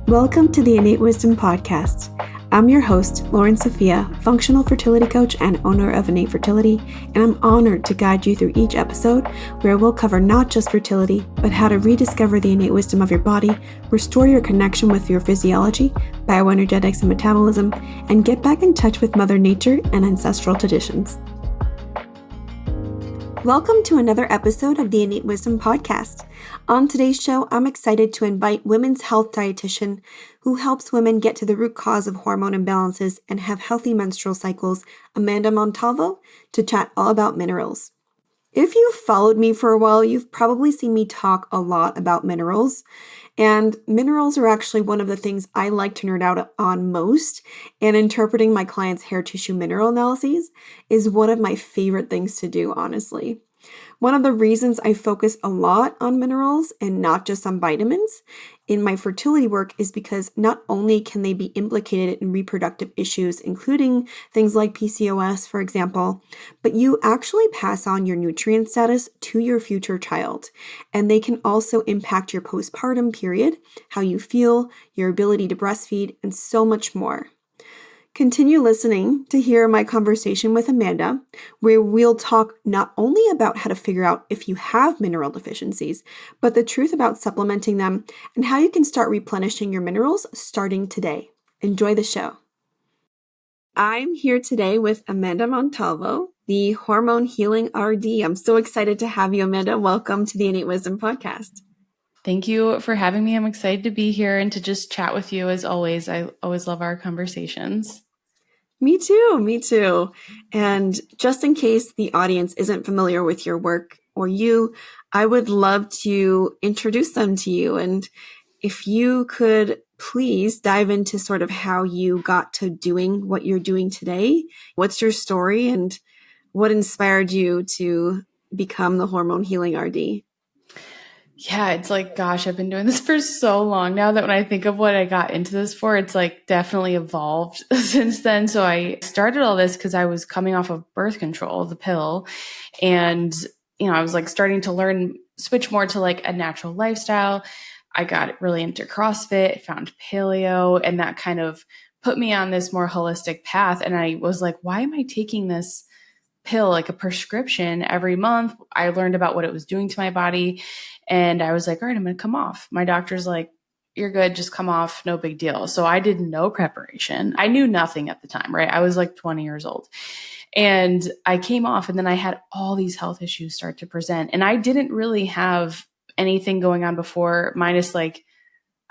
Welcome to the Innate Wisdom Podcast. I'm your host, Loren Sofia, functional fertility coach and owner of Innate Fertility, and I'm honored to guide you through each episode where we'll cover not just fertility, but how to rediscover the innate wisdom of your body, restore your connection with your physiology, bioenergetics, and metabolism, and get back in touch with Mother Nature and ancestral traditions. Welcome to another episode of the Innate Wisdom Podcast. On today's show, I'm excited to invite women's health dietitian who helps women get to the root cause of hormone imbalances and have healthy menstrual cycles, Amanda Montalvo, to chat all about minerals. If you've followed me for a while, you've probably seen me talk a lot about minerals. And minerals are actually one of the things I like to nerd out on most. And interpreting my clients' hair tissue mineral analyses is one of my favorite things to do, honestly. One of the reasons I focus a lot on minerals and not just on vitamins in my fertility work is because not only can they be implicated in reproductive issues, including things like PCOS, for example, but you actually pass on your nutrient status to your future child. And they can also impact your postpartum period, how you feel, your ability to breastfeed, and so much more. Continue listening to hear my conversation with Amanda, where we'll talk not only about how to figure out if you have mineral deficiencies, but the truth about supplementing them and how you can start replenishing your minerals starting today. Enjoy the show. I'm here today with Amanda Montalvo, the Hormone Healing RD. I'm so excited to have you, Amanda. Welcome to the Innate Wisdom Podcast. Thank you for having me. I'm excited to be here and to just chat with you as always. I always love our conversations. Me too. And just in case the audience isn't familiar with your work or you, I would love to introduce them to you. And if you could please dive into sort of how you got to doing what you're doing today. What's your story and what inspired you to become the Hormone Healing RD? Yeah, it's like, gosh, I've been doing this for so long now that when I think of what I got into this for, it's like definitely evolved since then. So I started all this because I was coming off of birth control, the pill. And, I was like starting to switch more to like a natural lifestyle. I got really into CrossFit, found paleo, and that kind of put me on this more holistic path. And I was like, why am I taking this pill, like a prescription every month? I learned about what it was doing to my body. And I was like, all right, I'm going to come off. My doctor's like, you're good. Just come off. No big deal. So I did no preparation. I knew nothing at the time, right? I was like 20 years old. And I came off, and then I had all these health issues start to present. And I didn't really have anything going on before, minus like,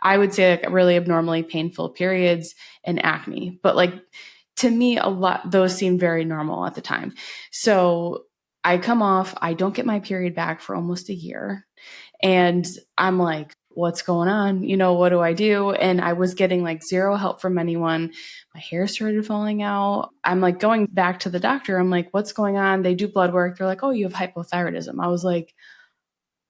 I would say like really abnormally painful periods and acne. But like, to me, a lot, those seemed very normal at the time. So I come off, I don't get my period back for almost a year. And I'm like, what's going on? What do I do? And I was getting like zero help from anyone. My hair started falling out. I'm like going back to the doctor. I'm like, what's going on? They do blood work. They're like, oh, you have hypothyroidism. I was like,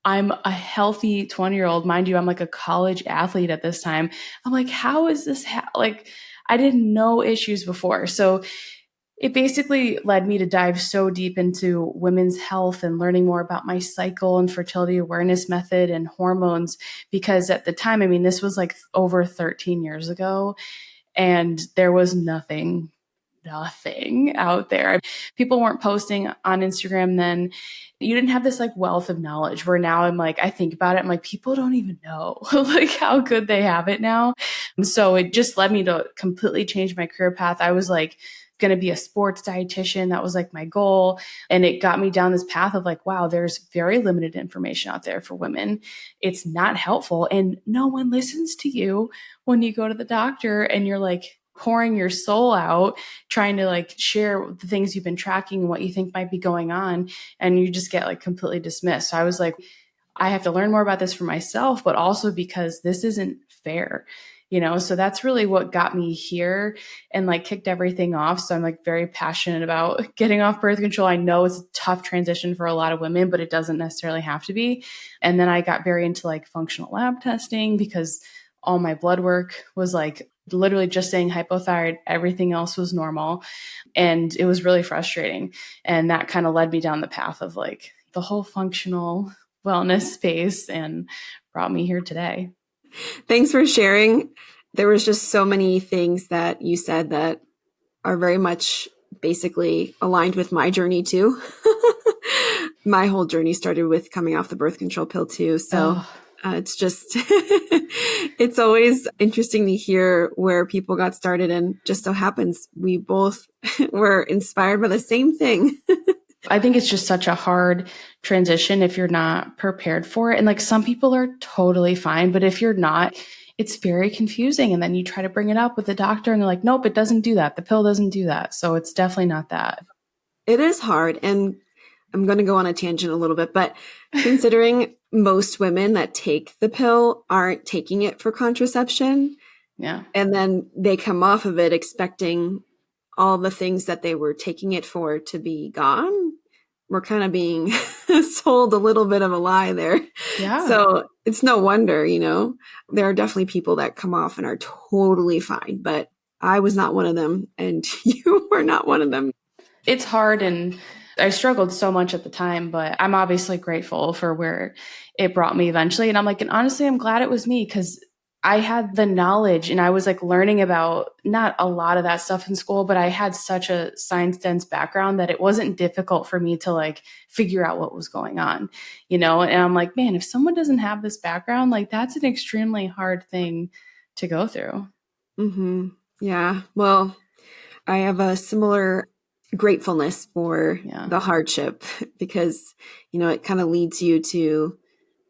I'm a healthy 20-year-old. Mind you, I'm like a college athlete at this time. I'm like, how is this? Like, I didn't know issues before. So it basically led me to dive so deep into women's health and learning more about my cycle and fertility awareness method and hormones. Because at the time, this was like over 13 years ago, and there was nothing out there. People weren't posting on Instagram then. You didn't have this like wealth of knowledge where now I'm like, I think about it, I'm like, people don't even know like how good they have it now. So it just led me to completely change my career path. I was like going to be a sports dietitian. That was like my goal. And it got me down this path of like, wow, there's very limited information out there for women. It's not helpful. And no one listens to you when you go to the doctor and you're like pouring your soul out, trying to like share the things you've been tracking and what you think might be going on. And you just get like completely dismissed. So I was like, I have to learn more about this for myself, but also because this isn't fair, so that's really what got me here and like kicked everything off. So I'm like very passionate about getting off birth control. I know it's a tough transition for a lot of women, but it doesn't necessarily have to be. And then I got very into like functional lab testing because all my blood work was like literally just saying hypothyroid. Everything else was normal. And it was really frustrating. And that kind of led me down the path of like the whole functional wellness space and brought me here today. Thanks for sharing. there was just so many things that you said that are very much basically aligned with my journey too. My whole journey started with coming off the birth control pill too. So Oh, it's just, it's always interesting to hear where people got started. And just so happens we both were inspired by the same thing. I think it's just such a hard transition if you're not prepared for it. And like some people are totally fine, but if you're not, it's very confusing. And then you try to bring it up with the doctor and they're like, nope, it doesn't do that. The pill doesn't do that. So it's definitely not that. It is hard. And I'm going to go on a tangent a little bit, but considering most women that take the pill aren't taking it for contraception, Yeah. and then they come off of it expecting all the things that they were taking it for to be gone, we're kind of being sold a little bit of a lie there. Yeah. So it's no wonder, there are definitely people that come off and are totally fine, but I was not one of them and you were not one of them. It's hard and I struggled so much at the time, but I'm obviously grateful for where it brought me eventually. And I'm like, and honestly, I'm glad it was me because I had the knowledge and I was like learning about not a lot of that stuff in school, but I had such a science dense background that it wasn't difficult for me to like figure out what was going on, And I'm like, man, if someone doesn't have this background, like that's an extremely hard thing to go through. Mm-hmm. Yeah. Well, I have a similar gratefulness for the hardship because, it kind of leads you to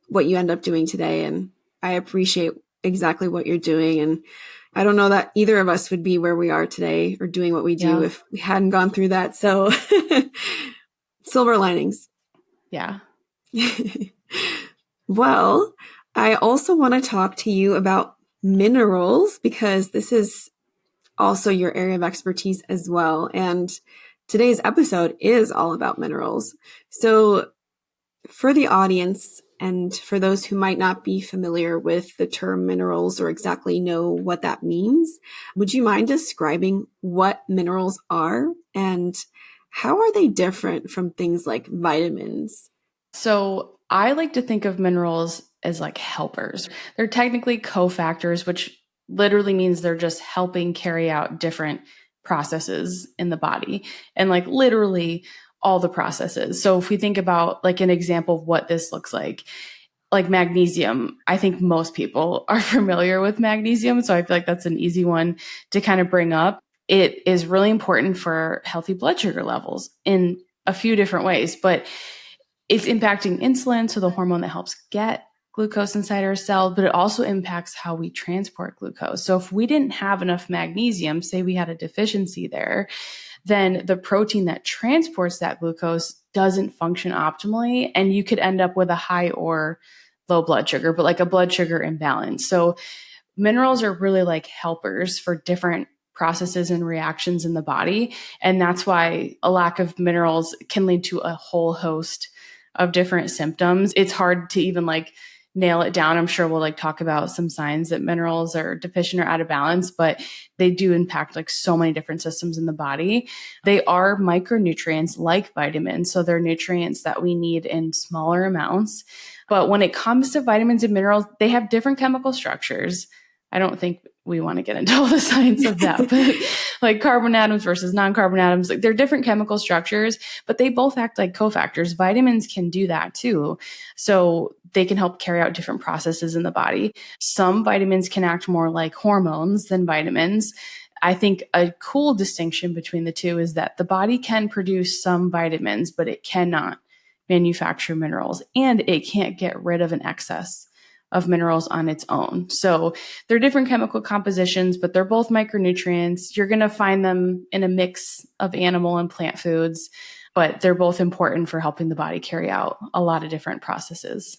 what you end up doing today. And I appreciate exactly what you're doing. And I don't know that either of us would be where we are today or doing what we do if we hadn't gone through that. So silver linings. Yeah. Well, I also want to talk to you about minerals because this is also your area of expertise as well. And today's episode is all about minerals. So for the audience and for those who might not be familiar with the term minerals or exactly know what that means, would you mind describing what minerals are and how are they different from things like vitamins? So I like to think of minerals as like helpers. They're technically cofactors, which literally means they're just helping carry out different processes in the body and like literally all the processes. So if we think about like an example of what this looks like magnesium, I think most people are familiar with magnesium. So I feel like that's an easy one to kind of bring up. It is really important for healthy blood sugar levels in a few different ways, but it's impacting insulin, so the hormone that helps get glucose inside our cell, but it also impacts how we transport glucose. So if we didn't have enough magnesium, say we had a deficiency there, then the protein that transports that glucose doesn't function optimally, and you could end up with a high or low blood sugar, but like a blood sugar imbalance. So minerals are really like helpers for different processes and reactions in the body. And that's why a lack of minerals can lead to a whole host of different symptoms. It's hard to even like nail it down. I'm sure we'll like talk about some signs that minerals are deficient or out of balance, but they do impact like so many different systems in the body. They are micronutrients like vitamins. So they're nutrients that we need in smaller amounts. But when it comes to vitamins and minerals, they have different chemical structures. I don't think we want to get into all the science of that, but like carbon atoms versus non-carbon atoms, like they're different chemical structures, but they both act like cofactors. Vitamins can do that too. So they can help carry out different processes in the body. Some vitamins can act more like hormones than vitamins. I think a cool distinction between the two is that the body can produce some vitamins, but it cannot manufacture minerals, and it can't get rid of an excess of minerals on its own. So they're different chemical compositions, but they're both micronutrients. You're going to find them in a mix of animal and plant foods, but they're both important for helping the body carry out a lot of different processes.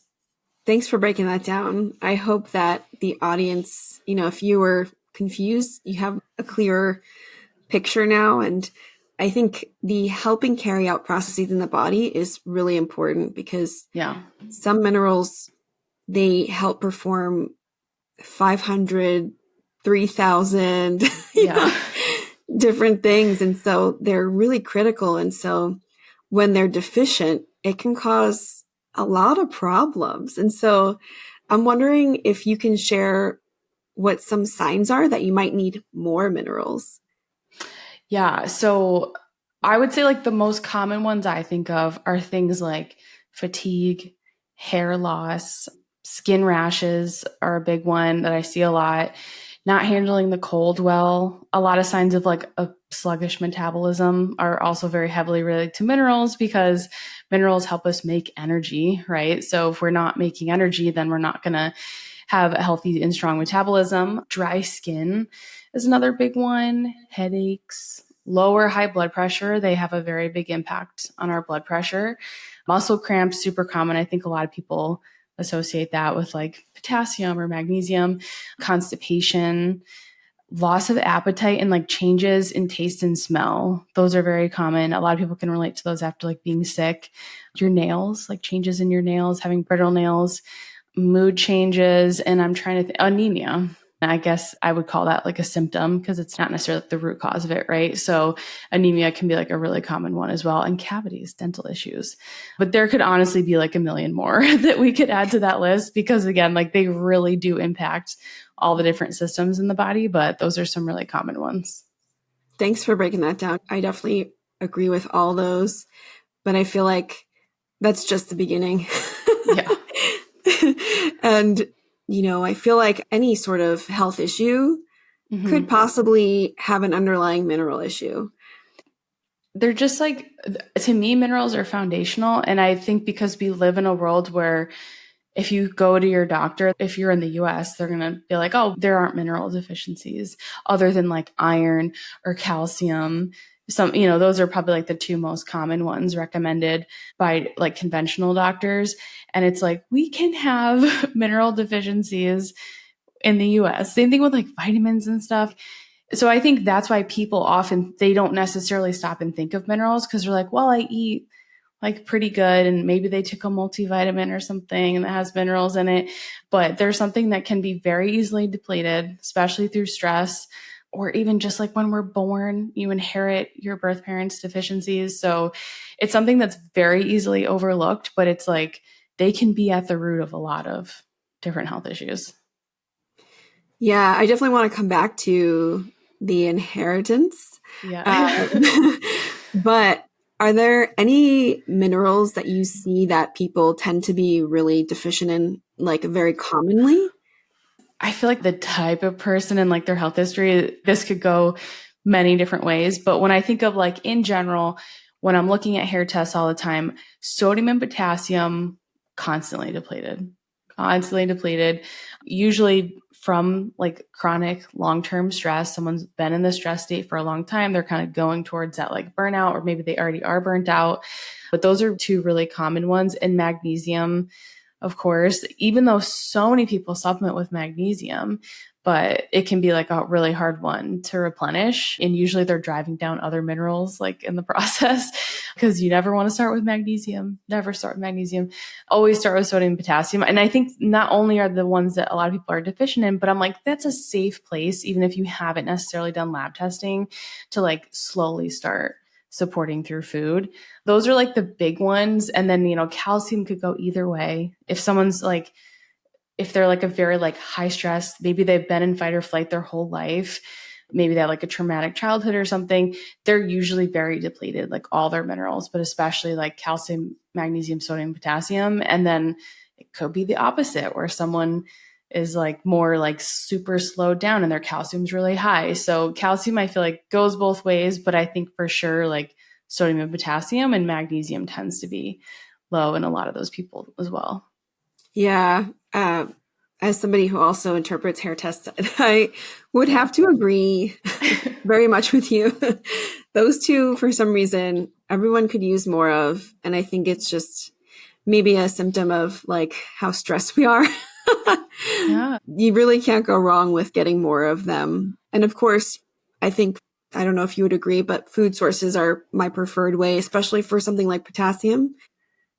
Thanks for breaking that down. I hope that the audience, if you were confused, you have a clearer picture now. And I think the helping carry out processes in the body is really important because some minerals, they help perform 500, 3,000 different things. And so they're really critical. And so when they're deficient, it can cause a lot of problems. And so I'm wondering if you can share what some signs are that you might need more minerals? Yeah. So I would say like the most common ones I think of are things like fatigue, hair loss, skin rashes are a big one that I see a lot. Not handling the cold well. A lot of signs of like a sluggish metabolism are also very heavily related to minerals because minerals help us make energy, right? So if we're not making energy, then we're not going to have a healthy and strong metabolism. Dry skin is another big one. Headaches, lower high blood pressure. They have a very big impact on our blood pressure. Muscle cramps, super common. I think a lot of people associate that with like potassium or magnesium. Constipation, loss of appetite, and like changes in taste and smell. Those are very common. A lot of people can relate to those after like being sick. Your nails, like changes in your nails, having brittle nails, mood changes, and I'm trying to anemia. I guess I would call that like a symptom because it's not necessarily the root cause of it, right? So anemia can be like a really common one as well, and cavities, dental issues. But there could honestly be like a million more that we could add to that list because again, like they really do impact all the different systems in the body, but those are some really common ones. Thanks for breaking that down. I definitely agree with all those, but I feel like that's just the beginning. Yeah. And, I feel like any sort of health issue could possibly have an underlying mineral issue. They're just like, to me, minerals are foundational. And I think because we live in a world where if you go to your doctor, if you're in the US, they're going to be like, oh, there aren't mineral deficiencies other than like iron or calcium. Some, those are probably like the two most common ones recommended by like conventional doctors. And it's like, we can have mineral deficiencies in the US. Same thing with like vitamins and stuff. So I think that's why people often, they don't necessarily stop and think of minerals because they're like, well, I eat like pretty good and maybe they took a multivitamin or something that has minerals in it. But there's something that can be very easily depleted, especially through stress or even just like when we're born, you inherit your birth parents' deficiencies. So it's something that's very easily overlooked, but it's like they can be at the root of a lot of different health issues. Yeah, I definitely want to come back to the inheritance. Yeah. But are there any minerals that you see that people tend to be really deficient in, like very commonly? I feel like the type of person and like their health history, this could go many different ways. But when I think of like in general, when I'm looking at hair tests all the time, sodium and potassium constantly depleted, usually from like chronic long-term stress. Someone's been in the stress state for a long time. They're kind of going towards that like burnout, or maybe they already are burnt out. But those are two really common ones. And magnesium, of course, even though so many people supplement with magnesium, but it can be like a really hard one to replenish. And usually they're driving down other minerals like in the process because you never want to start with magnesium. Never start with magnesium. Always start with sodium and potassium. And I think not only are the ones that a lot of people are deficient in, but I'm like, that's a safe place, even if you haven't necessarily done lab testing, to like slowly start supporting through food. Those are like the big ones. And then, calcium could go either way. If someone's like, if they're like a very like high stress, maybe they've been in fight or flight their whole life, maybe they had like a traumatic childhood or something, they're usually very depleted, like all their minerals, but especially like calcium, magnesium, sodium, potassium. And then it could be the opposite where someone is like more like super slowed down and their calcium's really high. So calcium, I feel like goes both ways, but I think for sure like sodium and potassium and magnesium tends to be low in a lot of those people as well. Yeah. As somebody who also interprets hair tests, I would have to agree very much with you. Those two, for some reason, everyone could use more of. And I think it's just maybe a symptom of like how stressed we are. Yeah. You really can't go wrong with getting more of them. And of course, I think, I don't know if you would agree, but food sources are my preferred way, especially for something like potassium.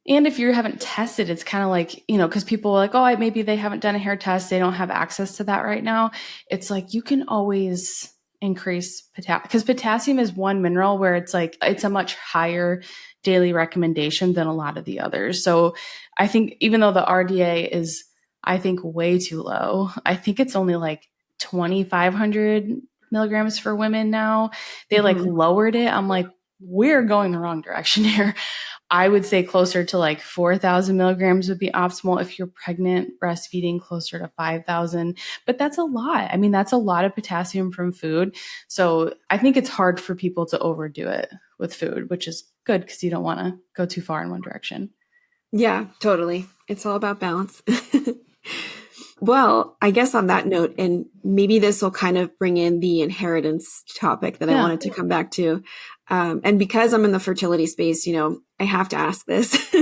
And if you haven't tested, it's kind of like, because people are like, oh, maybe they haven't done a hair test. They don't have access to that right now. It's like you can always increase potassium because potassium is one mineral where it's like, it's a much higher daily recommendation than a lot of the others. So I think even though the RDA is, I think, way too low, I think it's only like 2,500 milligrams for women now. They like Mhm. lowered it. I'm like, we're going the wrong direction here. I would say closer to like 4,000 milligrams would be optimal. If you're pregnant, breastfeeding closer to 5,000. But that's a lot. I mean, that's a lot of potassium from food. So I think it's hard for people to overdo it with food, which is good because you don't want to go too far in one direction. Yeah, totally. It's all about balance. Well, I guess on that note, and maybe this will kind of bring in the inheritance topic that I Yeah. wanted to come back to. And because I'm in the fertility space, I have to ask this.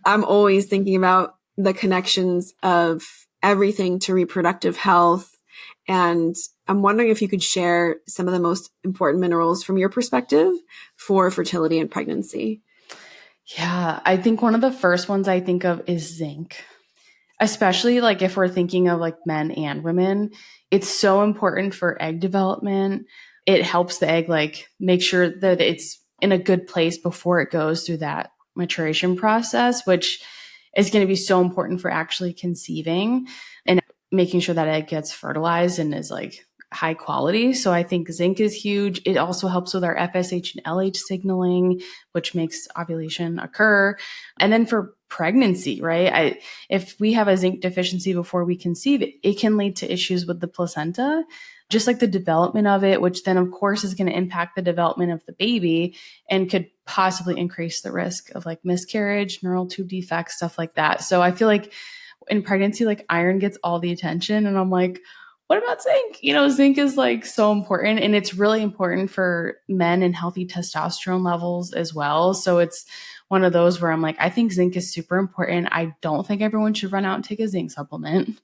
I'm always thinking about the connections of everything to reproductive health. And I'm wondering if you could share some of the most important minerals from your perspective for fertility and pregnancy. Yeah. I think one of the first ones I think of is zinc, especially like if we're thinking of like men and women. It's so important for egg development. It helps the egg like make sure that it's in a good place before it goes through that maturation process, which is going to be so important for actually conceiving and making sure that egg gets fertilized and is like high quality. So I think zinc is huge. It also helps with our FSH and LH signaling, which makes ovulation occur. And then for pregnancy, right? If we have a zinc deficiency before we conceive, it can lead to issues with the placenta, just like the development of it, which then, of course, is going to impact the development of the baby and could possibly increase the risk of like miscarriage, neural tube defects, stuff like that. So I feel like in pregnancy, like iron gets all the attention. And I'm like, what about zinc? Zinc is like so important, and it's really important for men and healthy testosterone levels as well. So it's one of those where I'm like, I think zinc is super important. I don't think everyone should run out and take a zinc supplement.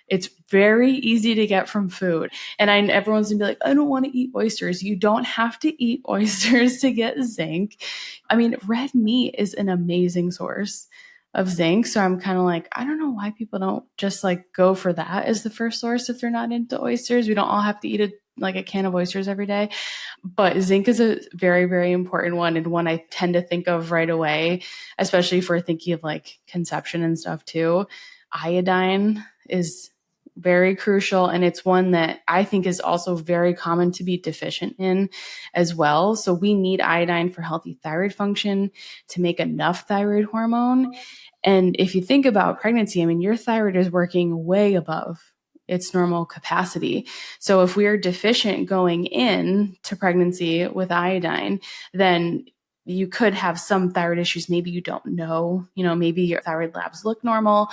It's very easy to get from food. And everyone's gonna be like, I don't want to eat oysters. You don't have to eat oysters to get zinc. I mean, red meat is an amazing source of zinc. So I'm kind of like, I don't know why people don't just like go for that as the first source if they're not into oysters. We don't all have to eat a can of oysters every day. But zinc is a very, very important one, and one I tend to think of right away, especially if we're thinking of like conception and stuff too. Iodine is very crucial, and it's one that I think is also very common to be deficient in as well. So we need iodine for healthy thyroid function to make enough thyroid hormone. And if you think about pregnancy, I mean, your thyroid is working way above its normal capacity. So if we are deficient going in to pregnancy with iodine, then you could have some thyroid issues. Maybe you don't know, maybe your thyroid labs look normal,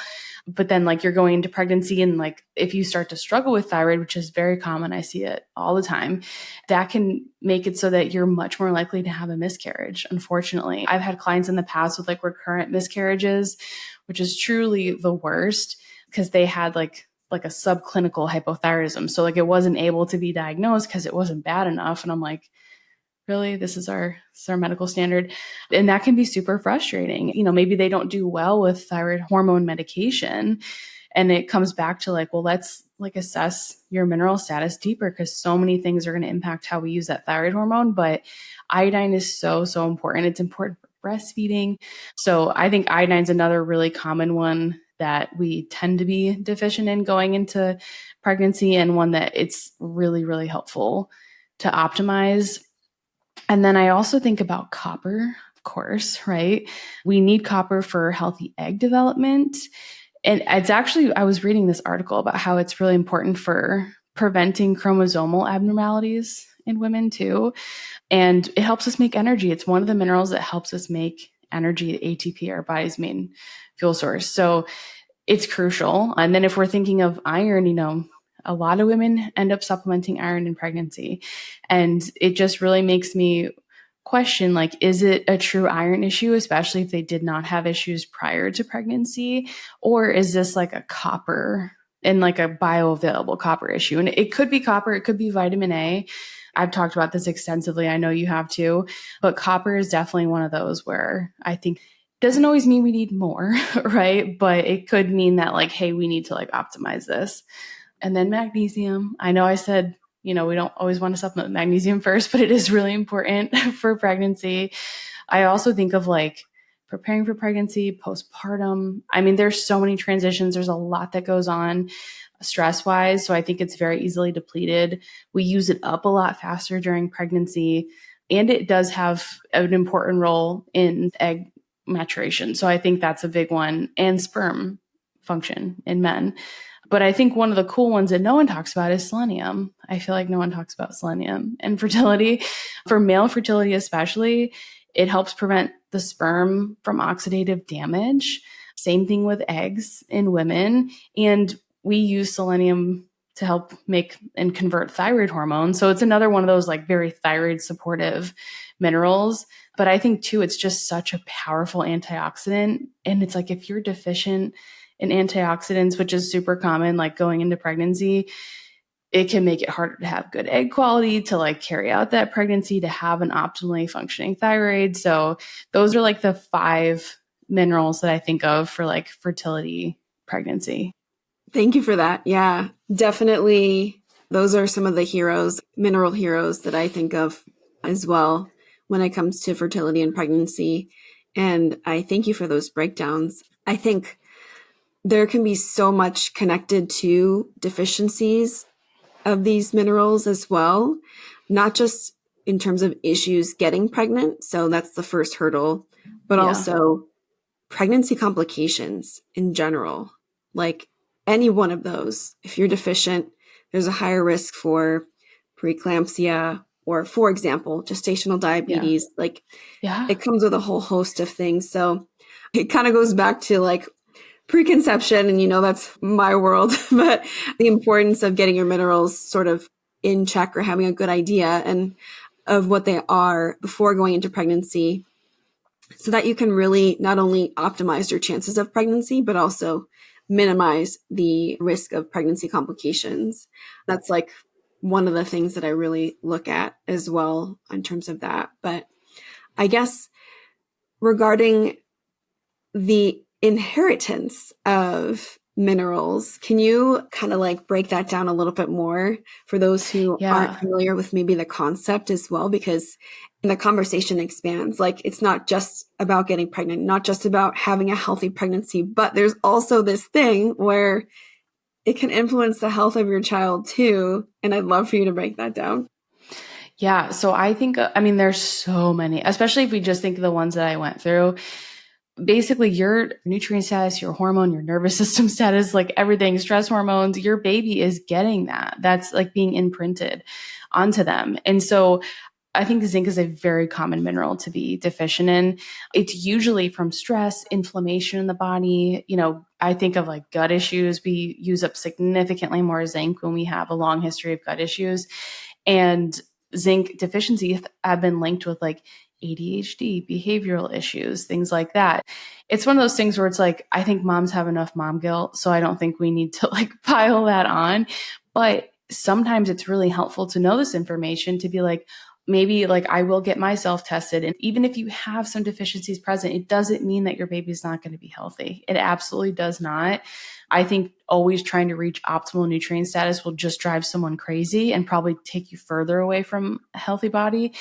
but then like you're going into pregnancy and like if you start to struggle with thyroid, which is very common, I see it all the time, that can make it so that you're much more likely to have a miscarriage. Unfortunately, I've had clients in the past with like recurrent miscarriages, which is truly the worst because they had like a subclinical hypothyroidism. So like it wasn't able to be diagnosed because it wasn't bad enough. And I'm like, really, this is our medical standard. And that can be super frustrating. Maybe they don't do well with thyroid hormone medication. And it comes back to like, well, let's like assess your mineral status deeper because so many things are going to impact how we use that thyroid hormone. But iodine is so, so important. It's important for breastfeeding. So I think iodine is another really common one that we tend to be deficient in going into pregnancy, and one that it's really, really helpful to optimize. And then I also think about copper, of course, right? We need copper for healthy egg development. And it's actually, I was reading this article about how it's really important for preventing chromosomal abnormalities in women too. And it helps us make energy. It's one of the minerals that helps us make energy, ATP, our body's main fuel source. So it's crucial. And then if we're thinking of iron, a lot of women end up supplementing iron in pregnancy. And it just really makes me question, like, is it a true iron issue, especially if they did not have issues prior to pregnancy? Or is this like a copper and like a bioavailable copper issue? And it could be copper, it could be vitamin A. I've talked about this extensively. I know you have too, but copper is definitely one of those where I think doesn't always mean we need more, right? But it could mean that like, hey, we need to like optimize this. And then magnesium. I know I said, we don't always want to supplement magnesium first, but it is really important for pregnancy. I also think of like preparing for pregnancy, postpartum. I mean, there's so many transitions. There's a lot that goes on stress wise. So I think it's very easily depleted. We use it up a lot faster during pregnancy. And it does have an important role in egg maturation. So I think that's a big one, and sperm function in men. But I think one of the cool ones that no one talks about is selenium. I feel like no one talks about selenium and fertility. For male fertility, especially, it helps prevent the sperm from oxidative damage. Same thing with eggs in women. And we use selenium to help make and convert thyroid hormone. So it's another one of those like very thyroid supportive minerals. But I think too, it's just such a powerful antioxidant. And it's like if you're deficient in antioxidants, which is super common, like going into pregnancy, it can make it harder to have good egg quality, to like carry out that pregnancy, to have an optimally functioning thyroid. So those are like the 5 minerals that I think of for like fertility pregnancy. Thank you for that. Yeah, definitely. Those are some of the heroes, mineral heroes that I think of as well when it comes to fertility and pregnancy. And I thank you for those breakdowns. I think there can be so much connected to deficiencies of these minerals as well, not just in terms of issues getting pregnant. So that's the first hurdle, but also pregnancy complications in general. Like any one of those, if you're deficient, there's a higher risk for preeclampsia or, for example, gestational diabetes. It comes with a whole host of things. So it kind of goes back to like preconception, and that's my world, but the importance of getting your minerals sort of in check, or having a good idea and of what they are before going into pregnancy, so that you can really not only optimize your chances of pregnancy, but also minimize the risk of pregnancy complications. That's like one of the things that I really look at as well in terms of that. But I guess regarding the inheritance of minerals, can you kind of like break that down a little bit more for those who aren't familiar with maybe the concept as well? Because the conversation expands. Like, it's not just about getting pregnant, not just about having a healthy pregnancy, but there's also this thing where it can influence the health of your child too. And I'd love for you to break that down. Yeah. So I think, there's so many, especially if we just think of the ones that I went through. Basically, your nutrient status, your hormone, your nervous system status, like everything, stress hormones, your baby is getting that. That's like being imprinted onto them. And so I think zinc is a very common mineral to be deficient in. It's usually from stress, inflammation in the body. I think of like gut issues. We use up significantly more zinc when we have a long history of gut issues. And zinc deficiencies have been linked with like ADHD, behavioral issues, things like that. It's one of those things where it's like, I think moms have enough mom guilt, so I don't think we need to like pile that on. But sometimes it's really helpful to know this information, to be like, maybe like I will get myself tested. And even if you have some deficiencies present, it doesn't mean that your baby's not going to be healthy. It absolutely does not. I think always trying to reach optimal nutrient status will just drive someone crazy and probably take you further away from a healthy body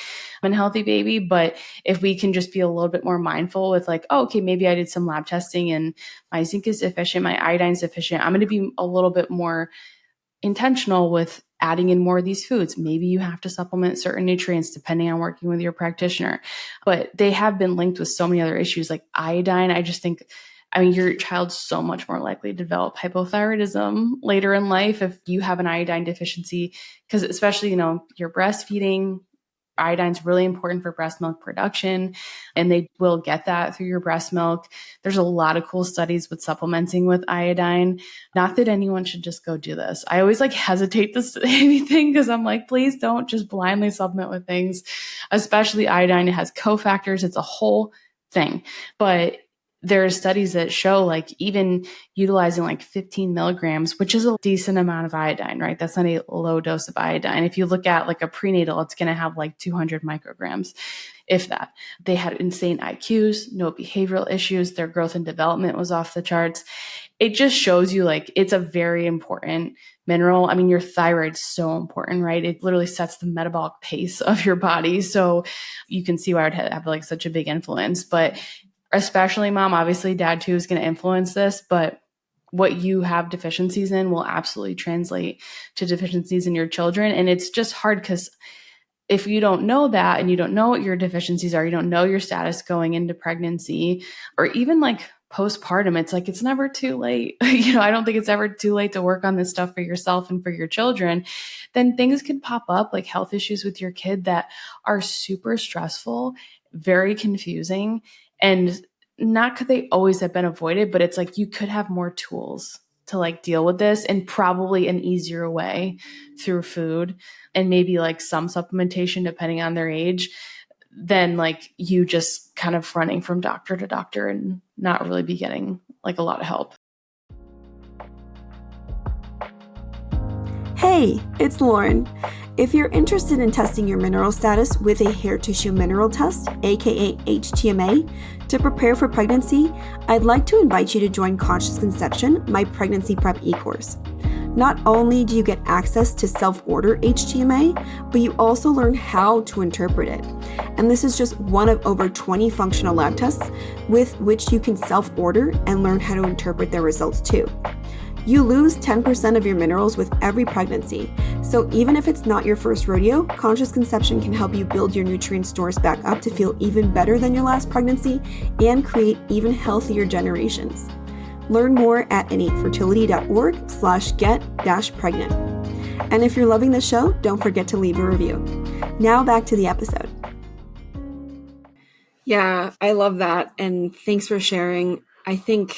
and healthy baby. But if we can just be a little bit more mindful with like, oh, okay, maybe I did some lab testing and my zinc is deficient, my iodine is deficient, I'm going to be a little bit more intentional with adding in more of these foods. Maybe you have to supplement certain nutrients depending on working with your practitioner, but they have been linked with so many other issues like iodine. I just think, your child's so much more likely to develop hypothyroidism later in life if you have an iodine deficiency, because especially, you're breastfeeding. Iodine's really important for breast milk production, and they will get that through your breast milk. There's a lot of cool studies with supplementing with iodine. Not that anyone should just go do this. I always like hesitate to say anything because I'm like, please don't just blindly supplement with things, especially iodine. It has cofactors. It's a whole thing. But there are studies that show like even utilizing like 15 milligrams, which is a decent amount of iodine, right? That's not a low dose of iodine. If you look at like a prenatal, it's going to have like 200 micrograms, if that. They had insane IQs, no behavioral issues. Their growth and development was off the charts. It just shows you like it's a very important mineral. Your thyroid's so important, right? It literally sets the metabolic pace of your body. So you can see why it would have like such a big influence. But especially mom, obviously dad too is going to influence this, but what you have deficiencies in will absolutely translate to deficiencies in your children. And it's just hard because if you don't know that and you don't know what your deficiencies are, you don't know your status going into pregnancy or even like postpartum, it's like, it's never too late. I don't think it's ever too late to work on this stuff for yourself and for your children. Then things could pop up like health issues with your kid that are super stressful, very confusing, and not could they always have been avoided, but it's like you could have more tools to like deal with this and probably an easier way through food and maybe like some supplementation depending on their age than like you just kind of running from doctor to doctor and not really be getting like a lot of help. Hey, it's Loren. If you're interested in testing your mineral status with a hair tissue mineral test, aka HTMA, to prepare for pregnancy, I'd like to invite you to join Conscious Conception, my pregnancy prep e-course. Not only do you get access to self-order HTMA, but you also learn how to interpret it. And this is just one of over 20 functional lab tests with which you can self-order and learn how to interpret their results too. You lose 10% of your minerals with every pregnancy, so even if it's not your first rodeo, Conscious Conception can help you build your nutrient stores back up to feel even better than your last pregnancy and create even healthier generations. Learn more at innatefertility.org/get-pregnant. And if you're loving the show, don't forget to leave a review. Now back to the episode. Yeah, I love that, and thanks for sharing. I think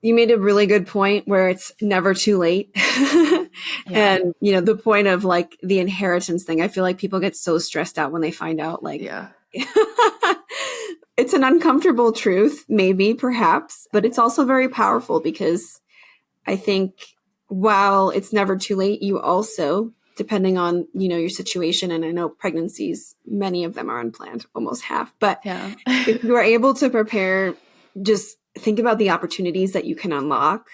you made a really good point where it's never too late. Yeah. And, the point of like the inheritance thing, I feel like people get so stressed out when they find out like, Yeah. It's an uncomfortable truth, maybe, perhaps, but it's also very powerful because I think while it's never too late, you also, depending on, your situation, and I know pregnancies, many of them are unplanned, almost half, but Yeah. if you are able to prepare, just think about the opportunities that you can unlock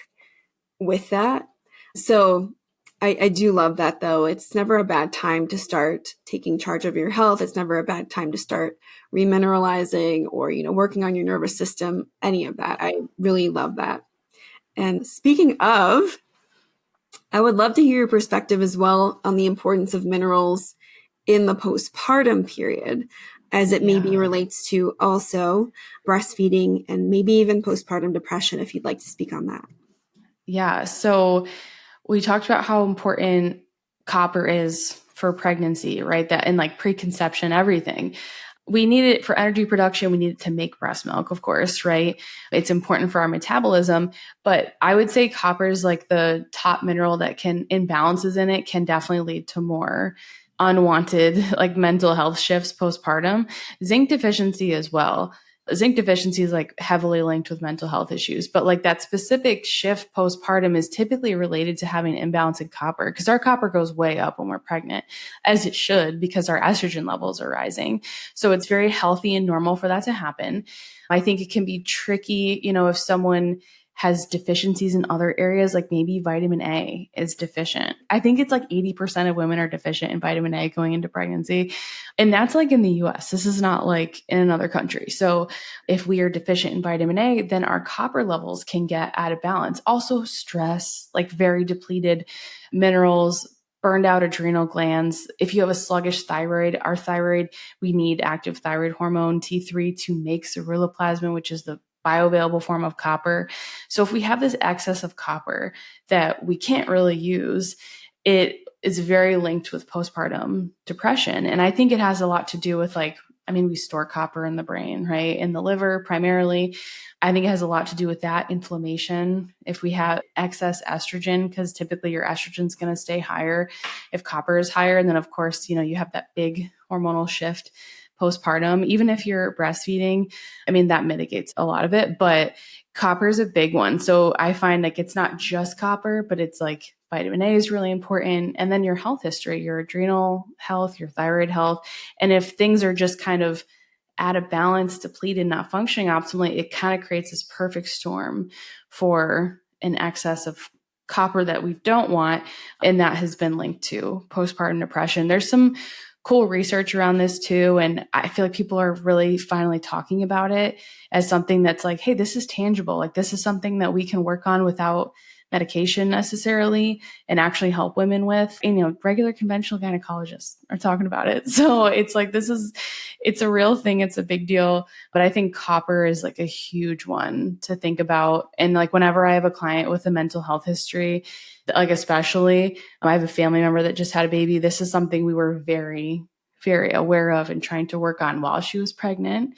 with that. So I do love that, though. It's never a bad time to start taking charge of your health. It's never a bad time to start remineralizing or, working on your nervous system, any of that. I really love that. And speaking of, I would love to hear your perspective as well on the importance of minerals in the postpartum period, as it maybe relates to also breastfeeding and maybe even postpartum depression, if you'd like to speak on that. Yeah. So we talked about how important copper is for pregnancy, right? That in like preconception, everything. We need it for energy production. We need it to make breast milk, of course, right? It's important for our metabolism. But I would say copper is like the top mineral that can, imbalances in it can definitely lead to more unwanted like mental health shifts postpartum. Zinc deficiency as well. Zinc deficiency is like heavily linked with mental health issues, but like that specific shift postpartum is typically related to having an imbalance in copper because our copper goes way up when we're pregnant, as it should, because our estrogen levels are rising. So it's very healthy and normal for that to happen. I think it can be tricky, if someone has deficiencies in other areas, like maybe vitamin A is deficient. I think it's like 80% of women are deficient in vitamin A going into pregnancy. And that's like in the US. This is not like in another country. So if we are deficient in vitamin A, then our copper levels can get out of balance. Also stress, like very depleted minerals, burned out adrenal glands. If you have a sluggish thyroid, our thyroid, we need active thyroid hormone T3 to make ceruloplasmin, which is the bioavailable form of copper. So if we have this excess of copper that we can't really use, it is very linked with postpartum depression. And I think it has a lot to do with we store copper in the brain, right? In the liver primarily. I think it has a lot to do with that inflammation. If we have excess estrogen, because typically your estrogen is going to stay higher if copper is higher. And then of course, you have that big hormonal shift postpartum. Even if you're breastfeeding, that mitigates a lot of it, but copper is a big one. So I find like it's not just copper, but it's like vitamin A is really important. And then your health history, your adrenal health, your thyroid health. And if things are just kind of out of balance, depleted, not functioning optimally, it kind of creates this perfect storm for an excess of copper that we don't want. And that has been linked to postpartum depression. There's some cool research around this too. And I feel like people are really finally talking about it as something that's like, hey, this is tangible. Like this is something that we can work on without medication necessarily and actually help women with. And, regular conventional gynecologists are talking about it. So it's like, it's a real thing. It's a big deal. But I think copper is like a huge one to think about. And like whenever I have a client with a mental health history, like especially, I have a family member that just had a baby. This is something we were very, very aware of and trying to work on while she was pregnant.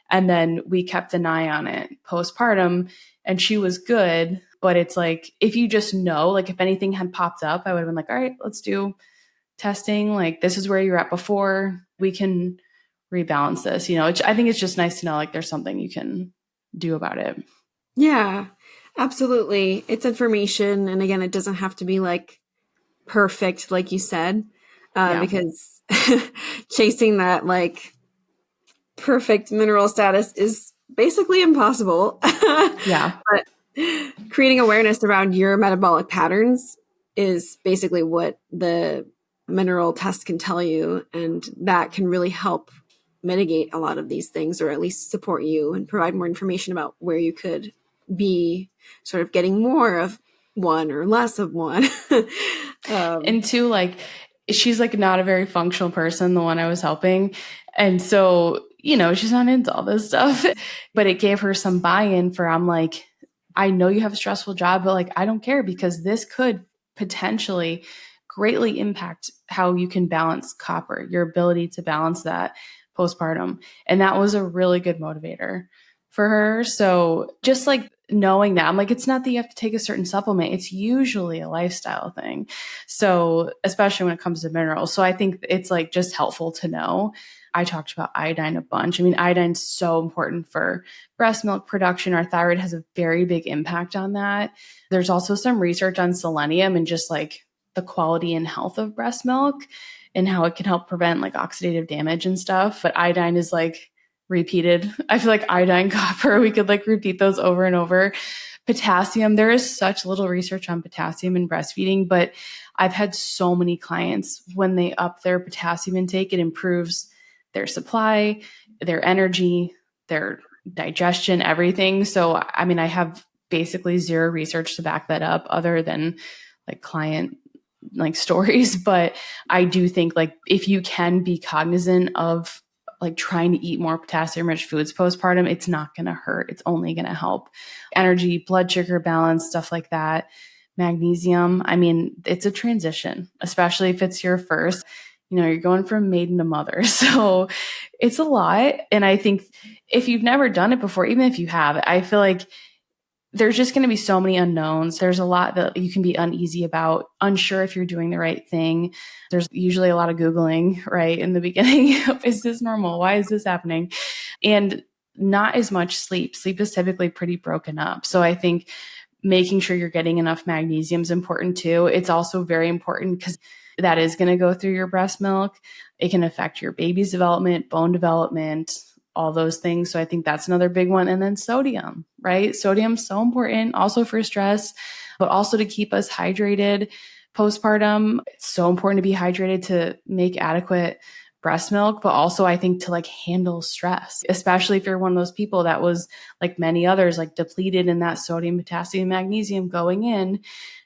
And then we kept an eye on it postpartum and she was good. But it's like, if you just know, like if anything had popped up, I would have been like, all right, let's do testing. Like this is where you're at before, we can rebalance this. I think it's just nice to know like there's something you can do about it. Yeah, absolutely. It's information. And again, it doesn't have to be like perfect, like you said, Yeah. because chasing that like perfect mineral status is basically impossible. Yeah. But creating awareness around your metabolic patterns is basically what the mineral test can tell you. And that can really help mitigate a lot of these things, or at least support you and provide more information about where you could be sort of getting more of one or less of one. And two, like she's like not a very functional person, the one I was helping. And so, she's not into all this stuff, but it gave her some buy-in for, I'm like, I know you have a stressful job, but like, I don't care because this could potentially greatly impact how you can balance copper, your ability to balance that postpartum. And that was a really good motivator for her. So just like knowing that, I'm like, it's not that you have to take a certain supplement. It's usually a lifestyle thing. So especially when it comes to minerals. So I think it's like just helpful to know. I talked about iodine a bunch. I mean, iodine's so important for breast milk production. Our thyroid has a very big impact on that. There's also some research on selenium and just like the quality and health of breast milk and how it can help prevent like oxidative damage and stuff. But iodine is like repeated. I feel like iodine, copper, we could like repeat those over and over. Potassium, there is such little research on potassium in breastfeeding, but I've had so many clients when they up their potassium intake, it improves their supply, their energy, their digestion, everything. So, I mean, I have basically zero research to back that up other than like client like stories. But I do think like if you can be cognizant of like trying to eat more potassium rich foods postpartum, it's not going to hurt. It's only going to help energy, blood sugar balance, stuff like that. Magnesium. I mean, it's a transition, especially if it's your first, you're going from maiden to mother. So it's a lot. And I think if you've never done it before, even if you have, I feel like there's just going to be so many unknowns. There's a lot that you can be uneasy about, unsure if you're doing the right thing. There's usually a lot of Googling, right? In the beginning, is this normal? Why is this happening? And not as much sleep. Sleep is typically pretty broken up. So I think making sure you're getting enough magnesium is important too. It's also very important because that is going to go through your breast milk. It can affect your baby's development, bone development, all those things. So I think that's another big one. And then sodium, right? Sodium's so important also for stress, but also to keep us hydrated postpartum. It's so important to be hydrated to make adequate breast milk, but also I think to like handle stress, especially if you're one of those people that was like many others, like depleted in that sodium, potassium, magnesium going in.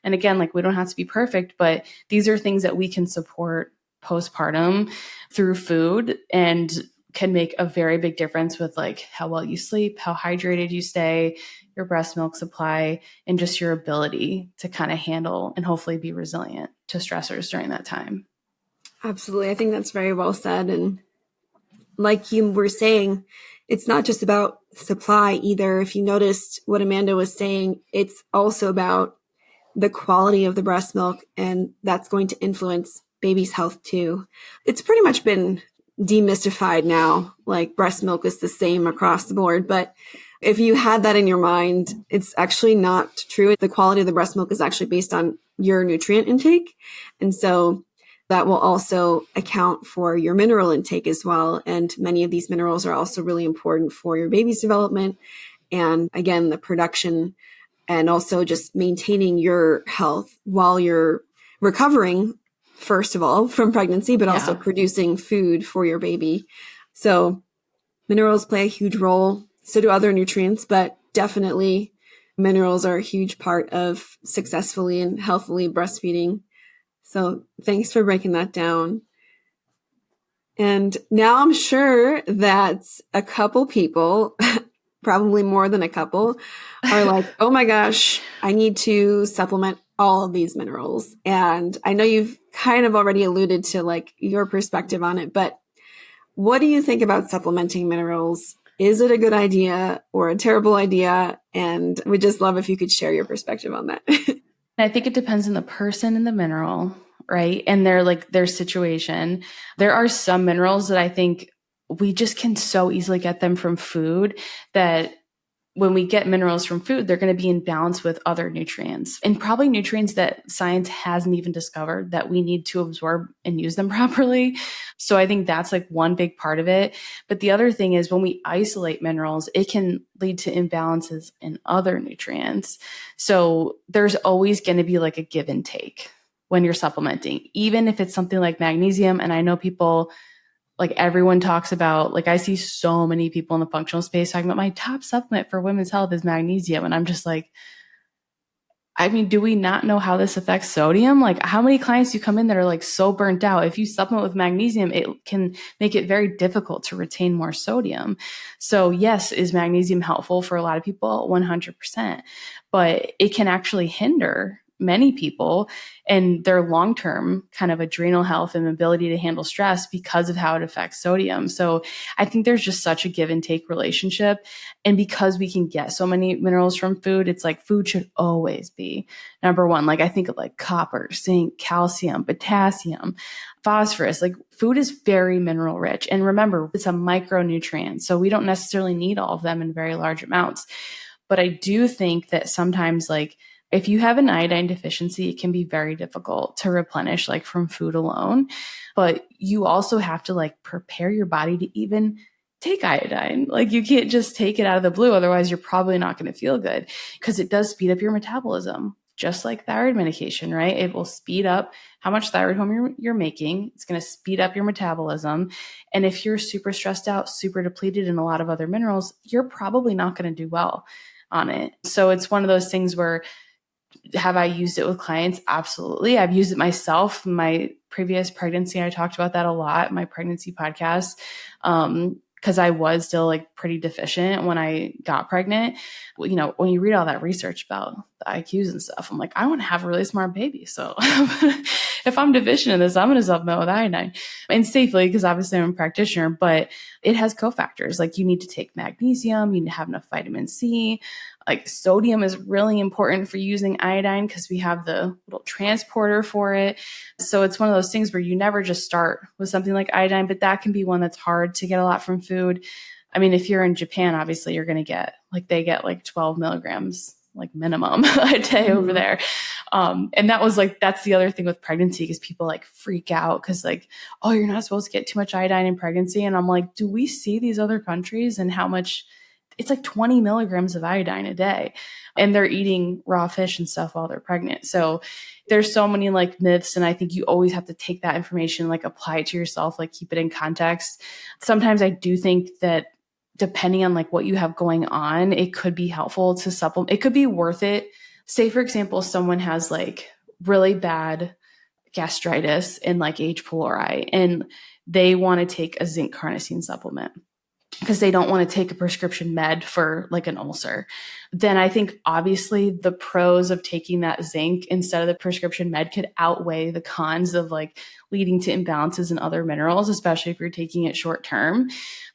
And again, like we don't have to be perfect, but these are things that we can support postpartum through food and can make a very big difference with like how well you sleep, how hydrated you stay, your breast milk supply, and just your ability to kind of handle and hopefully be resilient to stressors during that time. Absolutely. I think that's very well said. And like you were saying, it's not just about supply either. If you noticed what Amanda was saying, it's also about the quality of the breast milk, and that's going to influence baby's health too. It's pretty much been demystified now. Like breast milk is the same across the board, but if you had that in your mind, it's actually not true. The quality of the breast milk is actually based on your nutrient intake. And so that will also account for your mineral intake as well. And many of these minerals are also really important for your baby's development. And again, the production and also just maintaining your health while you're recovering first of all, from pregnancy, but also Yeah. producing food for your baby. So minerals play a huge role. So do other nutrients, but definitely minerals are a huge part of successfully and healthily breastfeeding. So thanks for breaking that down. And now I'm sure that a couple people, probably more than a couple, are like, oh my gosh, I need to supplement all of these minerals. And I know you've kind of already alluded to like your perspective on it, but what do you think about supplementing minerals? Is it a good idea or a terrible idea? And we'd just love if you could share your perspective on that. I think it depends on the person and the mineral, right? And their situation. There are some minerals that I think we just can so easily get them from food that when we get minerals from food, they're going to be in balance with other nutrients and probably nutrients that science hasn't even discovered that we need to absorb and use them properly. So I think that's like one big part of it. But the other thing is when we isolate minerals, it can lead to imbalances in other nutrients. So there's always going to be like a give and take when you're supplementing, even if it's something like magnesium. And I know people, like everyone talks about, like I see so many people in the functional space talking about my top supplement for women's health is magnesium. And I'm just like, I mean, do we not know how this affects sodium? Like how many clients do you come in that are like so burnt out? If you supplement with magnesium, it can make it very difficult to retain more sodium. So yes, is magnesium helpful for a lot of people? 100%, but it can actually hinder many people and their long-term kind of adrenal health and ability to handle stress because of how it affects sodium. So I think there's just such a give and take relationship. And because we can get so many minerals from food, it's like food should always be number one. Like I think of like copper, zinc, calcium, potassium, phosphorus. Like food is very mineral rich. And remember, it's a micronutrient. So we don't necessarily need all of them in very large amounts. But I do think that sometimes like if you have an iodine deficiency, it can be very difficult to replenish like from food alone. But you also have to like prepare your body to even take iodine. Like you can't just take it out of the blue. Otherwise, you're probably not going to feel good because it does speed up your metabolism, just like thyroid medication, right? It will speed up how much thyroid hormone you're making. It's going to speed up your metabolism. And if you're super stressed out, super depleted in a lot of other minerals, you're probably not going to do well on it. So it's one of those things where have I used it with clients? Absolutely. I've used it myself. My previous pregnancy, I talked about that a lot in my pregnancy podcast. Because I was still like pretty deficient when I got pregnant. You know, when you read all that research about the IQs and stuff, I'm like, I want to have a really smart baby. So if I'm deficient in this, I'm going to supplement with iodine and safely because obviously I'm a practitioner, but it has cofactors. Like you need to take magnesium, you need to have enough vitamin C. Like sodium is really important for using iodine because we have the little transporter for it. So it's one of those things where you never just start with something like iodine, but that can be one that's hard to get a lot from food. I mean, if you're in Japan, obviously you're going to get like, they get like 12 milligrams, like minimum a day over there. And that was like, that's the other thing with pregnancy because people like freak out because like, oh, you're not supposed to get too much iodine in pregnancy. And I'm like, do we see these other countries and how much? It's like 20 milligrams of iodine a day and they're eating raw fish and stuff while they're pregnant. So there's so many like myths. And I think you always have to take that information, like apply it to yourself, like keep it in context. Sometimes I do think that depending on like what you have going on, it could be helpful to supplement. It could be worth it. Say, for example, someone has like really bad gastritis and like H. pylori and they want to take a zinc carnosine supplement because they don't want to take a prescription med for like an ulcer, then I think obviously the pros of taking that zinc instead of the prescription med could outweigh the cons of like leading to imbalances in other minerals, especially if you're taking it short term.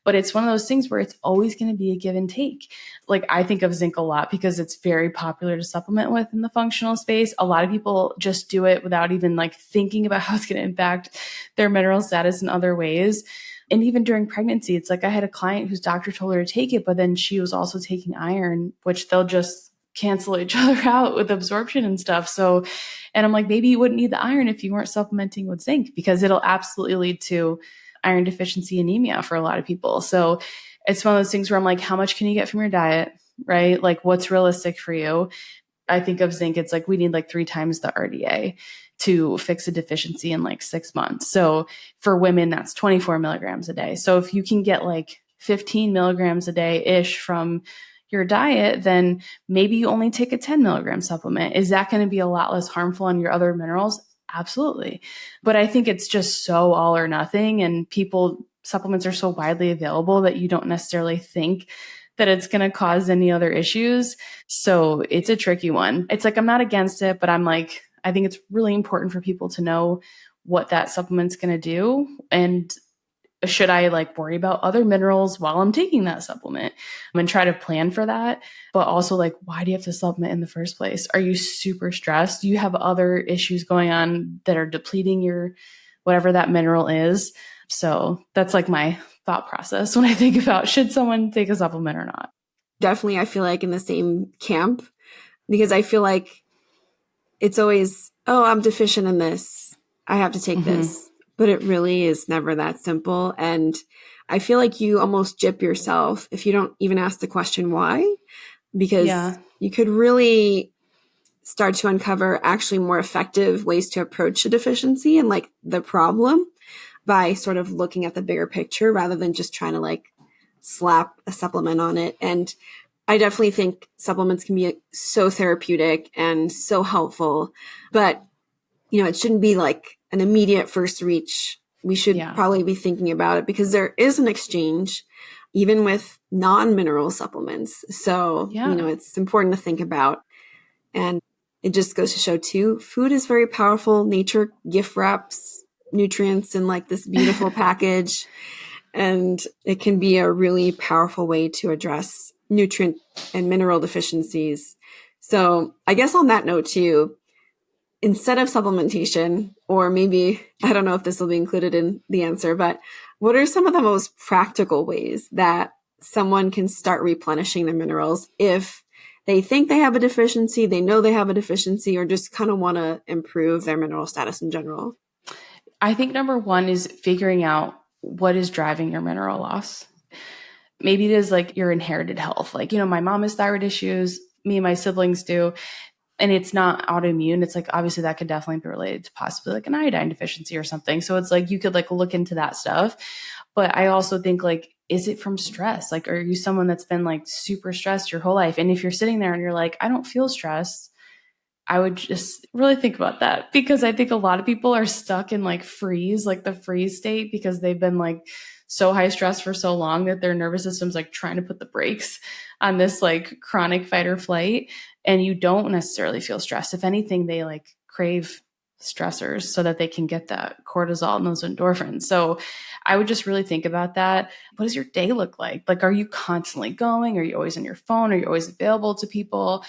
But it's one of those things where it's always going to be a give and take. Like I think of zinc a lot because it's very popular to supplement with in the functional space. A lot of people just do it without even like thinking about how it's going to impact their mineral status in other ways. And even during pregnancy, it's like I had a client whose doctor told her to take it, but then she was also taking iron, which they'll just cancel each other out with absorption and stuff. So, and I'm like, maybe you wouldn't need the iron if you weren't supplementing with zinc because it'll absolutely lead to iron deficiency anemia for a lot of people. So it's one of those things where I'm like, how much can you get from your diet? Right? Like what's realistic for you? I think of zinc, it's like we need like 3 times the RDA to fix a deficiency in like 6 months. So for women, that's 24 milligrams a day. So if you can get like 15 milligrams a day ish from your diet, then maybe you only take a 10 milligram supplement. Is that going to be a lot less harmful on your other minerals? Absolutely. But I think it's just so all or nothing, and supplements are so widely available that you don't necessarily think that it's going to cause any other issues. So it's a tricky one. It's like, I'm not against it, but I'm like, I think it's really important for people to know what that supplement's going to do. And should I like worry about other minerals while I'm taking that supplement, and try to plan for that? But also, like, why do you have to supplement in the first place? Are you super stressed? Do you have other issues going on that are depleting your whatever that mineral is? So that's like my thought process when I think about, should someone take a supplement or not? Definitely, I feel like in the same camp, because I feel like it's always, oh, I'm deficient in this, I have to take this. But it really is never that simple. And I feel like you almost gyp yourself if you don't even ask the question why, because you could really start to uncover actually more effective ways to approach a deficiency and like the problem by sort of looking at the bigger picture rather than just trying to like slap a supplement on it. And I definitely think supplements can be so therapeutic and so helpful, but it shouldn't be like an immediate first reach. We should probably be thinking about it because there is an exchange even with non-mineral supplements. So, it's important to think about. And it just goes to show too, food is very powerful. Nature gift wraps nutrients in like this beautiful package. And it can be a really powerful way to address nutrient and mineral deficiencies. So I guess on that note too, instead of supplementation, or maybe, I don't know if this will be included in the answer, but what are some of the most practical ways that someone can start replenishing their minerals if they think they have a deficiency, they know they have a deficiency, or just kind of want to improve their mineral status in general? I think number one is figuring out what is driving your mineral loss. Maybe it is like your inherited health. Like, my mom has thyroid issues, me and my siblings do, and it's not autoimmune. It's like, obviously that could definitely be related to possibly like an iodine deficiency or something. So it's like, you could like look into that stuff. But I also think like, is it from stress? Like, are you someone that's been like super stressed your whole life? And if you're sitting there and you're like, I don't feel stressed, I would just really think about that, because I think a lot of people are stuck in like the freeze state, because they've been like so high stress for so long that their nervous system's like trying to put the brakes on this like chronic fight or flight. And you don't necessarily feel stressed. If anything, they like crave stressors so that they can get that cortisol and those endorphins. So I would just really think about that. What does your day look like? Like, are you constantly going? Are you always on your phone? Are you always available to people?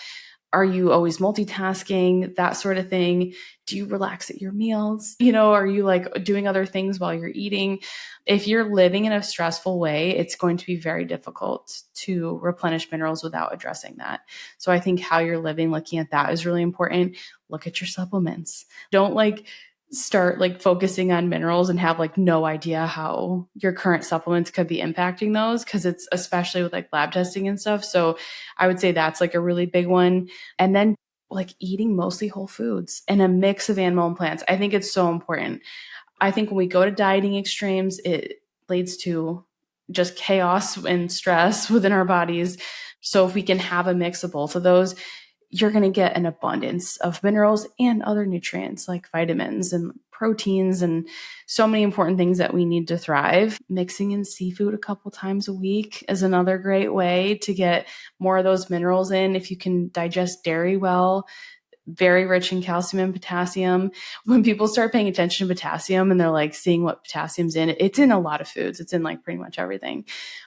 Are you always multitasking? That sort of thing. Do you relax at your meals? Are you like doing other things while you're eating? If you're living in a stressful way, it's going to be very difficult to replenish minerals without addressing that. So I think how you're living, looking at that is really important. Look at your supplements. Don't like start like focusing on minerals and have like no idea how your current supplements could be impacting those, because it's especially with like lab testing and stuff. So I would say that's like a really big one. And then like eating mostly whole foods and a mix of animal and plants. I think it's so important. I think when we go to dieting extremes, it leads to just chaos and stress within our bodies. So if we can have a mix of both of those, you're going to get an abundance of minerals and other nutrients like vitamins and proteins and so many important things that we need to thrive. Mixing in seafood a couple times a week is another great way to get more of those minerals in. If you can digest dairy well, very rich in calcium and potassium. When people start paying attention to potassium and they're like seeing what potassium's in, it's in a lot of foods. It's in like pretty much everything,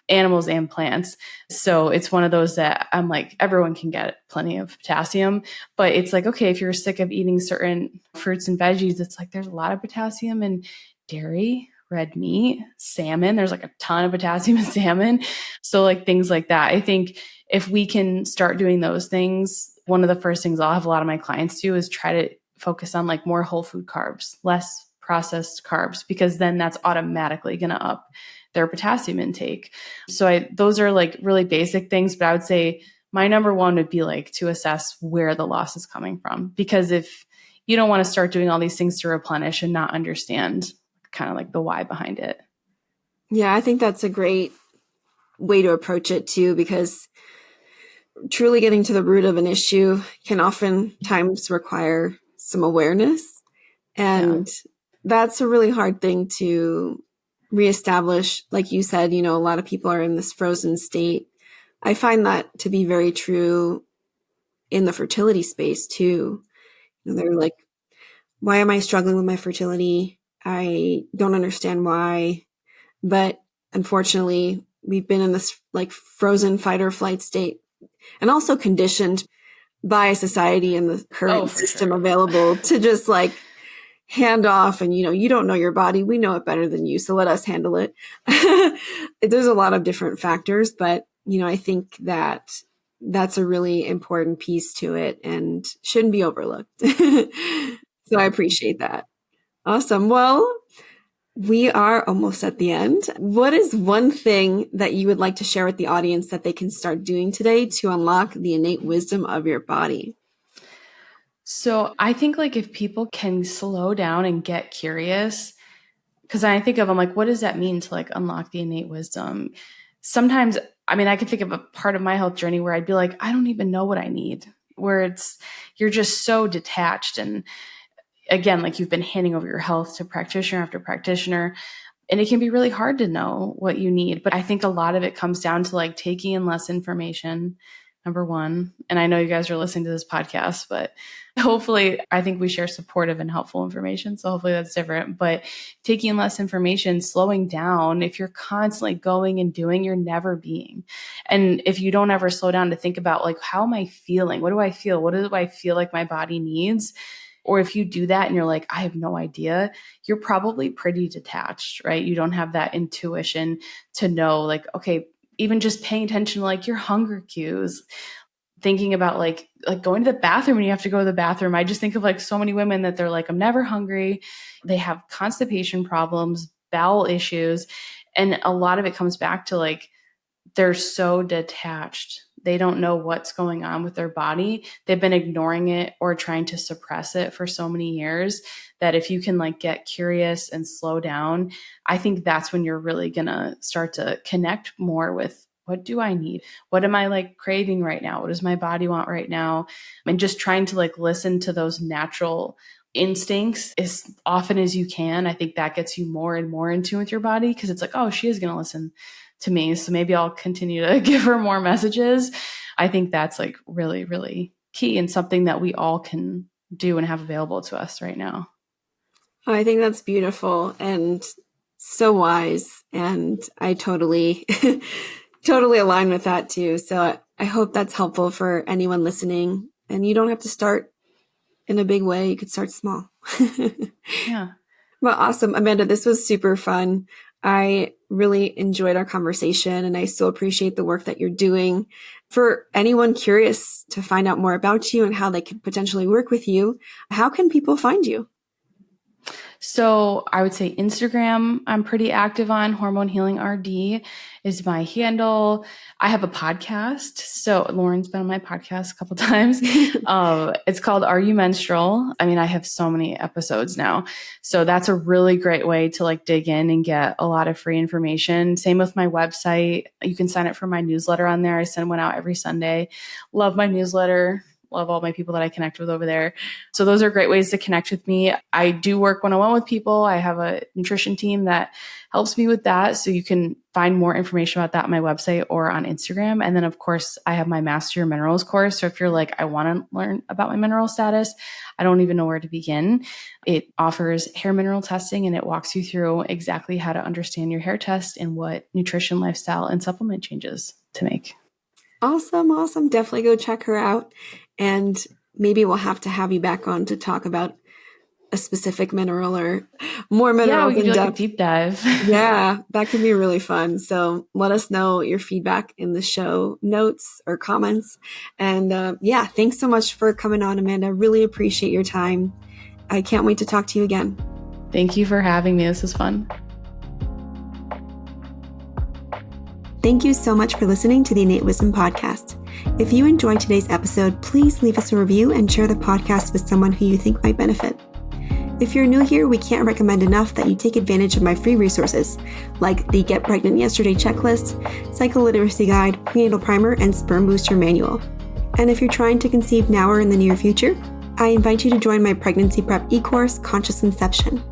animals and plants. So it's one of those that I'm like, everyone can get plenty of potassium, but it's like, okay, if you're sick of eating certain fruits and veggies, it's like, there's a lot of potassium in dairy, red meat, salmon. There's like a ton of potassium in salmon. So like things like that. I think if we can start doing those things, one of the first things I'll have a lot of my clients do is try to focus on like more whole food carbs, less processed carbs, because then that's automatically going to up their potassium intake. So those are like really basic things, but I would say my number one would be like to assess where the loss is coming from. Because if you don't want to start doing all these things to replenish and not understand kind of like the why behind it. Yeah, I think that's a great way to approach it too, because truly getting to the root of an issue can oftentimes require some awareness. And that's a really hard thing to reestablish. Like you said, a lot of people are in this frozen state. I find that to be very true in the fertility space too. They're like, why am I struggling with my fertility? I don't understand why. But unfortunately, we've been in this like frozen fight or flight state, and also conditioned by society and the current system available to just like hand off. And, you don't know your body. We know it better than you. So let us handle it. There's a lot of different factors, but, I think that that's a really important piece to it and shouldn't be overlooked. So I appreciate that. Awesome. Well, we are almost at the end. What is one thing that you would like to share with the audience that they can start doing today to unlock the innate wisdom of your body? So I think like if people can slow down and get curious, because I think of, I'm like, what does that mean to like unlock the innate wisdom? Sometimes, I can think of a part of my health journey where I'd be like, I don't even know what I need, where you're just so detached. And again, like you've been handing over your health to practitioner after practitioner, and it can be really hard to know what you need. But I think a lot of it comes down to like taking in less information, number one. And I know you guys are listening to this podcast, but hopefully I think we share supportive and helpful information. So hopefully that's different. But taking in less information, slowing down, if you're constantly going and doing, you're never being. And if you don't ever slow down to think about like, how am I feeling? What do I feel? What do I feel like my body needs? Or if you do that and you're like, I have no idea, you're probably pretty detached, right? You don't have that intuition to know like, okay, even just paying attention to like your hunger cues, thinking about like going to the bathroom when you have to go to the bathroom. I just think of like so many women that they're like, I'm never hungry. They have constipation problems, bowel issues. And a lot of it comes back to like, they're so detached. They don't know what's going on with their body. They've been ignoring it or trying to suppress it for so many years that if you can like get curious and slow down, I think that's when you're really going to start to connect more with what do I need? What am I like craving right now? What does my body want right now? And just trying to like listen to those natural instincts as often as you can. I think that gets you more and more in tune with your body because it's like, oh, she is going to listen to me. So maybe I'll continue to give her more messages. I think that's like really, really key and something that we all can do and have available to us right now. I think that's beautiful and so wise. And I totally, totally align with that too. So I hope that's helpful for anyone listening. And you don't have to start in a big way. You could start small. Yeah. Well, awesome. Amanda, this was super fun. I really enjoyed our conversation and I so appreciate the work that you're doing. For anyone curious to find out more about you and how they could potentially work with you, how can people find you? So I would say Instagram, I'm pretty active on. Hormone Healing RD is my handle. I have a podcast. So Loren's been on my podcast a couple times. It's called Are You Menstrual? I have so many episodes now. So that's a really great way to like dig in and get a lot of free information. Same with my website. You can sign up for my newsletter on there. I send one out every Sunday. Love my newsletter. Love all my people that I connect with over there. So those are great ways to connect with me. I do work one-on-one with people. I have a nutrition team that helps me with that. So you can find more information about that on my website or on Instagram. And then of course, I have my Master Your Minerals course. So if you're like, I want to learn about my mineral status, I don't even know where to begin. It offers hair mineral testing and it walks you through exactly how to understand your hair test and what nutrition, lifestyle, and supplement changes to make. Awesome. Awesome. Definitely go check her out. And maybe we'll have to have you back on to talk about a specific mineral or more minerals. Yeah, we could do like a deep dive. Yeah, that could be really fun. So let us know your feedback in the show notes or comments. And thanks so much for coming on, Amanda. Really appreciate your time. I can't wait to talk to you again. Thank you for having me. This was fun. Thank you so much for listening to the Innate Wisdom Podcast. If you enjoyed today's episode, please leave us a review and share the podcast with someone who you think might benefit. If you're new here, we can't recommend enough that you take advantage of my free resources, like the Get Pregnant Yesterday checklist, Cycle Literacy Guide, Prenatal Primer, and Sperm Booster Manual. And if you're trying to conceive now or in the near future, I invite you to join my pregnancy prep e-course, Conscious Inception.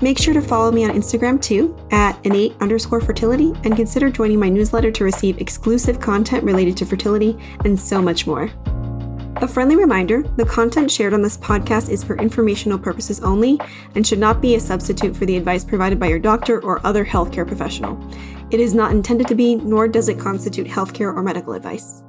Make sure to follow me on Instagram too, at innate_fertility, and consider joining my newsletter to receive exclusive content related to fertility and so much more. A friendly reminder, the content shared on this podcast is for informational purposes only and should not be a substitute for the advice provided by your doctor or other healthcare professional. It is not intended to be, nor does it constitute healthcare or medical advice.